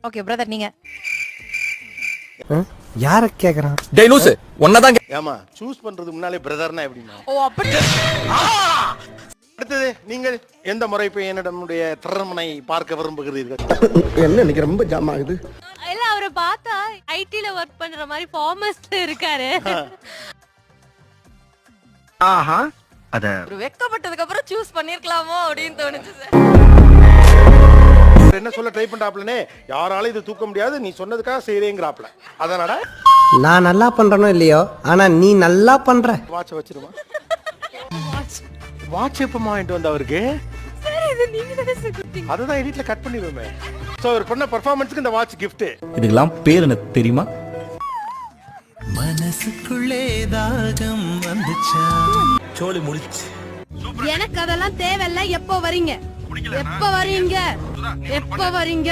Okay brother நீங்க. யார கேக்குறான்? டேய் லூசு ஒன்னதான் ஏமா சூஸ் பண்றது முன்னாலே பிரதர்னா எப்படிமா? ஓ அப்படி. அடுத்தது நீங்கள் எந்த முறை போய் என்னிடமுடைய திறமனை பார்க்க விரும்புகிறீர்கள்? என்ன இன்னைக்கு ரொம்ப ஜாம் ஆகுது. இல்ல அவரை பார்த்தா ஐடில ஒர்க் பண்ற மாதிரி ஃபார்மஸ்ல இருக்காரு. ஆஹா அத ஒரு வெக்கப்பட்டதுக்கு அப்புறம் சூஸ் பண்ணிருக்கலாமோ அப்படின்னு தோணுச்சு சார். என்ன சொல்ல ட்ரை பண்றாப்லனே யாராலும் இது தூக்க முடியாது நீ சொன்னதுக்காக செய்றேங்கறாப்ல. அதனால நான் நல்லா பண்றனோ இல்லையோ ஆனா நீ நல்லா பண்ற. வாட்ச் வச்சிருமா? வாட்ச் எப்பமா வாங்கிட்டு வந்த அவருக்கு? சார் இது நீங்க தானே கொடுத்தீங்க. அதுதான் எடிட்ல கட் பண்ணிடுவேன். சோ அவர் பண்ண பெர்ஃபார்மன்ஸ்க்கு இந்த வாட்ச் gift. இதுக்கெல்லாம் பேர் என்ன தெரியுமா? மனசுக்குள்ளே தாகம் வந்துச்சா சோலி முடிச்சு. எனக்கு அதெல்லாம் தேவையில்ல. எப்போ வரீங்க? எப்போ வரீங்க? எப்போ வரீங்க?